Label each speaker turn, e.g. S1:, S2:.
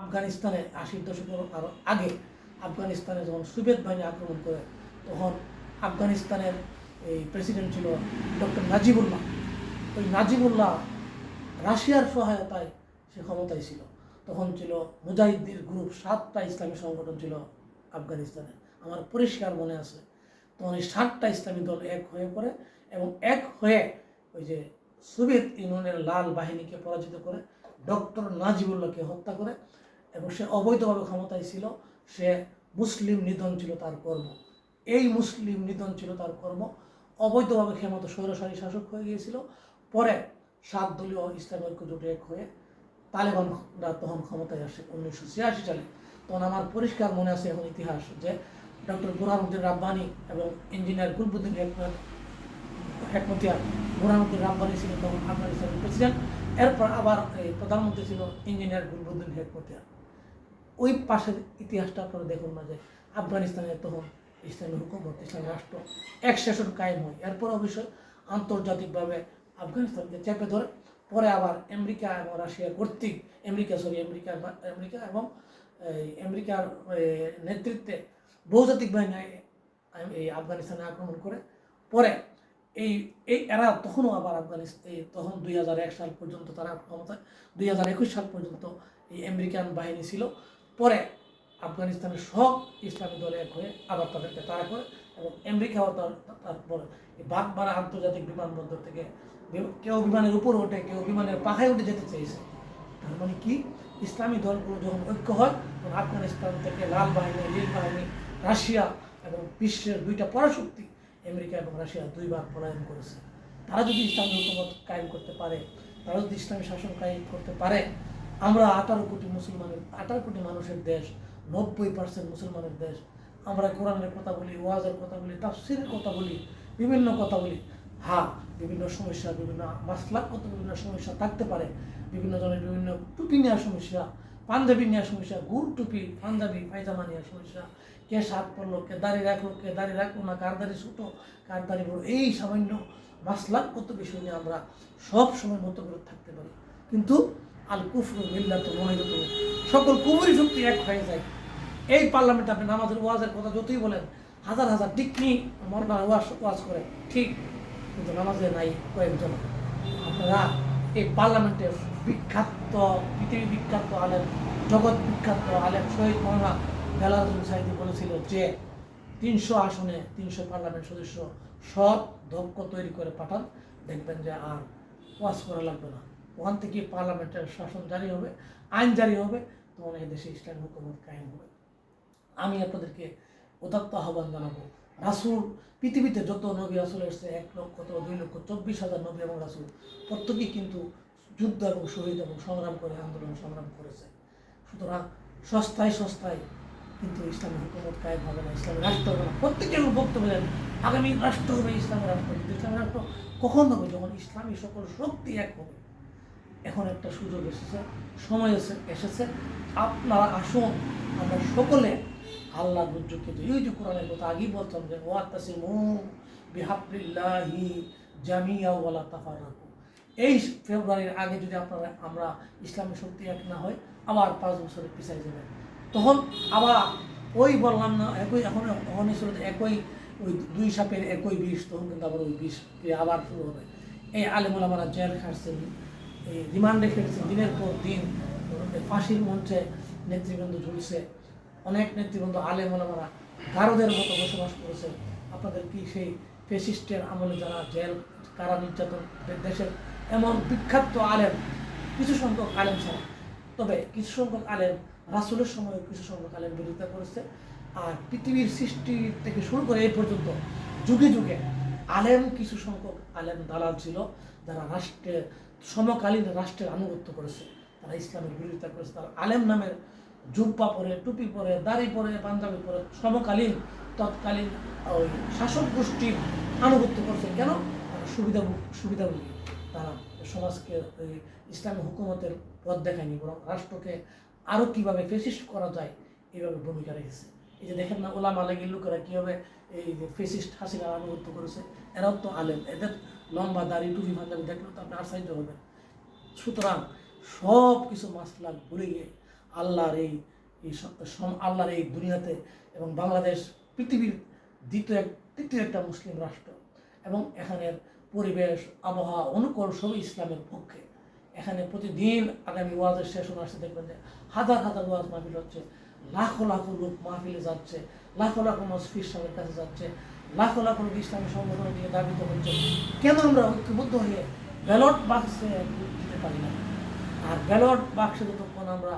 S1: আফগানিস্তানে ৮০ দশকের আরও আগে আফগানিস্তানে যখন সোভিয়েত বাহিনী আক্রমণ করে তখন আফগানিস্তানের এই প্রেসিডেন্ট ছিল ডক্টর নাজিবুল্লাহ। ওই নাজিবুল্লাহ রাশিয়ার সহায়তায় সে ক্ষমতায় ছিল। তখন ছিল মুজাহিদদের গ্রুপ, ৭টা ইসলামী সংগঠন ছিল আফগানিস্তানে, আমার পরিষ্কার মনে আছে। তখন এই ৭টা ইসলামী দল এক হয়ে পড়ে এবং এক হয়ে ওই যে সোভিয়েত ইউনিয়নের লাল বাহিনীকে পরাজিত করে ডক্টর নাজিবুল্লাহকে হত্যা করে, এবং সে অবৈধভাবে ক্ষমতায় ছিল। সে মুসলিম নিধন ছিল তার কর্ম। এই মুসলিম নিধন ছিল তার কর্ম। অবৈধভাবে ক্ষমতা স্বৈরশাসী শাসক হয়ে গিয়েছিল। পরে ৭ দলীয় ইসলামী ঐক্য জোটে এক হয়ে তালেবানরা তখন ক্ষমতায় আসে ১৯৮৬ সালে। তখন আমার পরিষ্কার মনে আছে এখন ইতিহাস যে ডক্টর বুরহানুদ্দিন রাব্বানি এবং ইঞ্জিনিয়ার গুলবুদ্দিন হেকমতিয়ার। বুরহানুদ্দিন রাব্বানি ছিলেন তখন আফগানিস্তানের প্রেসিডেন্ট। এরপর আবার এই প্রধানমন্ত্রী ছিল ইঞ্জিনিয়ার গুলবুদ্দিন হেকমতিয়ার। ওই পাশের ইতিহাসটা আপনারা দেখুন না যে আফগানিস্তানের তখন ইসলামী হুকুমত, ইসলামী রাষ্ট্র এক শাসন কায়েম হয়। এরপর অবশ্যই আন্তর্জাতিকভাবে আফগানিস্তানকে চেপে ধরে। পরে আবার আমেরিকা এবং রাশিয়া কর্তৃক আমেরিকা এবং আমেরিকার নেতৃত্বে বহুজাতিক বাহিনী এই আফগানিস্তানে আক্রমণ করে। পরে এই এরা তখনও আবার তখন ২০০১ সাল পর্যন্ত তারা ক্ষমতায়, ২০২১ সাল পর্যন্ত এই আমেরিকান বাহিনী ছিল। পরে আফগানিস্তানের সব ইসলামী দল এক হয়ে আবার তাদেরকে তাড়া করে এবং আমেরিকাও তারপর এই বাগবাড়া আন্তর্জাতিক বিমানবন্দর থেকে কেউ বিমানের উপরে ওঠে, কেউ বিমানের পাখায় উঠে যেতে চেয়েছে। তার মানে কি, ইসলামী দলগুলো যখন ঐক্য হয় তখন আফগানিস্তান থেকে লাল বাহিনী, নীল বাহিনী, রাশিয়া এবং বিশ্বের 2টা পরাশক্তি আমেরিকা এবং রাশিয়া 2বার পলায়ন করেছে। তারা যদি ইসলামী হুকুমত কায়েম করতে পারে, তারা যদি ইসলামী শাসন কায়েম করতে পারে, আমরা 18 কোটি মানুষের দেশ, 90% মুসলমানের দেশ। আমরা কোরআনের কথা বলি, ওয়াজের কথা বলি, তাফসিরের কথা বলি, বিভিন্ন কথা বলি। হ্যাঁ, বিভিন্ন সমস্যা, বিভিন্ন মাসলাগত বিভিন্ন সমস্যা থাকতে পারে। বিভিন্ন জনের বিভিন্ন টুপি নেওয়ার সমস্যা, পাঞ্জাবি নেওয়ার সমস্যা, গুড় টুপি, পাঞ্জাবি পায়জামা নেওয়ার সমস্যা, কে শার্ট পরলো, কে দাড়ি রাখলো, কে দাড়ি রাখলো না, কার দাড়ি ছোটো, কার দাড়ি বড়, এই সামান্য মাসলাগত বিষয় নিয়ে আমরা সব সময় মতবিরোধ থাকতে পারি। কিন্তু আল কুফরু মিল্লাতুন ওয়াহিদাতুন, সকল কুফরি শক্তি এক হয়ে যায়। এই পার্লামেন্টে আপনি নামাজের ওয়াজের কথা যতই বলেন, হাজার হাজার টিকনি মরনা ওয়াজ করে, ঠিক, কিন্তু নামাজে নাই কয়েকজন। আপনারা এই পার্লামেন্টের পৃথিবী বিখ্যাত আলেম, জগৎ বিখ্যাত আলেম শহীদ মৌলানা বেলালুদ্দিন সাইদি বলেছিল যে 300 আসনে 300 পার্লামেন্ট সদস্য সৎ দক্ষ তৈরি করে পাঠান, দেখবেন যে আর ওয়াজ করা লাগবে না। ওখান থেকে পার্লামেন্টের শাসন জারি হবে, আইন জারি হবে, তখন এই দেশে ইসলামী হুকুমত কায়েম হবে। আমি আপনাদেরকে উদাত্ত আহ্বান জানাবো, রাসূল, পৃথিবীতে যত নবী রাসূল এসেছে 1,2,24,000 নবী এবং রাসূল প্রত্যেকেই কিন্তু যুদ্ধ এবং শহীদ এবং সংগ্রাম করে, আন্দোলন সংগ্রাম করেছে। সুতরাং সস্তায় কিন্তু ইসলামী হুকুমত কায়েম হবে না, ইসলামী রাষ্ট্র হবে না। প্রত্যেকের বক্তব্য দেন আগামী রাষ্ট্র হবে ইসলামী রাষ্ট্র। কিন্তু ইসলামী রাষ্ট্র কখন হবে? যখন ইসলামী সকল শক্তি এক হবে। এখন একটা সুযোগ এসেছে, সময় এসেছে, আপনারা আসুন, আমরা সকলে আল্লাহ দুর্যোগকে, এই যে কোরআনের কথা আগেই বলতাম যে ওয়াতাসিমু বিহাবলিল্লাহি জামিআ ওয়ালা তাফাররাকু। এই ফেব্রুয়ারির আগে যদি আমরা ইসলামী শক্তি এক না হয়, আবার 5 বছরে পিছিয়ে যাবে। তখন আবার ওই বললাম না, এখন একই ওই 2 সাপের একই বিষ, তখন কিন্তু আবার ওই বিষ আবার শুরু হবে। এই আলেম ওলামারা জেল খাটছেন, এই রিমান্ডে খেটেছেন দিনের পর দিন, ফাঁসির মঞ্চে নেতৃবৃন্দ ঝুলছে, অনেক নেতৃবৃন্দ আলেম ওলামারা গারদের মতো বসবাস করেছে। আপনাদের কি সেই ফ্যাসিস্টের আমলে যারা জেল, কারা, নির্যাতন, দেশের এমন বিখ্যাত আলেম, কিছু সংখ্যক আলেম ছাড়া, তবে কিছু সংখ্যক আলেম রাসূলের সময় কিছু সংখ্যক আলেম বিরোধিতা করেছে। আর পৃথিবীর সৃষ্টি থেকে শুরু করে এই পর্যন্ত যুগে যুগে কিছু সংখ্যক আলেম দালাল ছিল, যারা সমকালীন রাষ্ট্রের আনুগত্য করেছে, তারা ইসলামের বিরোধিতা করেছে। তারা আলেম নামের জুব্বা পরে, টুপি পরে, দাড়ি পরে, পাঞ্জাবি পরে তৎকালীন ওই শাসক গোষ্ঠীর আনুগত্য করছে। কেন? তারা সুবিধাভোগী, তারা সমাজকে ইসলামী হুকুমতের পথ দেখায়নি, বরং রাষ্ট্রকে আরও কীভাবে ফেসিস্ট করা যায় এইভাবে ভূমিকা রেখেছে। এই যে দেখেন না, ওলামা লীগের লোকেরা কীভাবে এই যে ফেসিস্ট হাসিনার আনুগত্য করেছে, এরাও তো আলেম, এদের লম্বা দাড়ি, টুপি, পাঞ্জাবি দেখলেও তো আপনি আশ্চর্য হবেন। সুতরাং সব কিছু মাসলা ভুলে গিয়ে আল্লাহর আল্লাহর এই দুনিয়াতে, এবং বাংলাদেশ পৃথিবীর তৃতীয় একটা মুসলিম রাষ্ট্র, এবং এখানের পরিবেশ আবহাওয়া অনুকূল সবই ইসলামের পক্ষে। এখানে প্রতিদিন আগামী ওয়াজের সেশন আসতে দেখবেন যে হাজার হাজার ওয়াজ মাহফিল হচ্ছে, লাখো লাখো লোক মাহফিলে যাচ্ছে, লাখো লাখো মসফির সাহেবের কাছে যাচ্ছে, লাখো লাখো লোক ইসলামী সংগঠনের দিকে দাবিত হচ্ছে। কেন আমরা ঐক্যবদ্ধ হয়ে ব্যালট বাক্সে দিতে পারি না? আর ব্যালট বাক্সে যতক্ষণ আমরা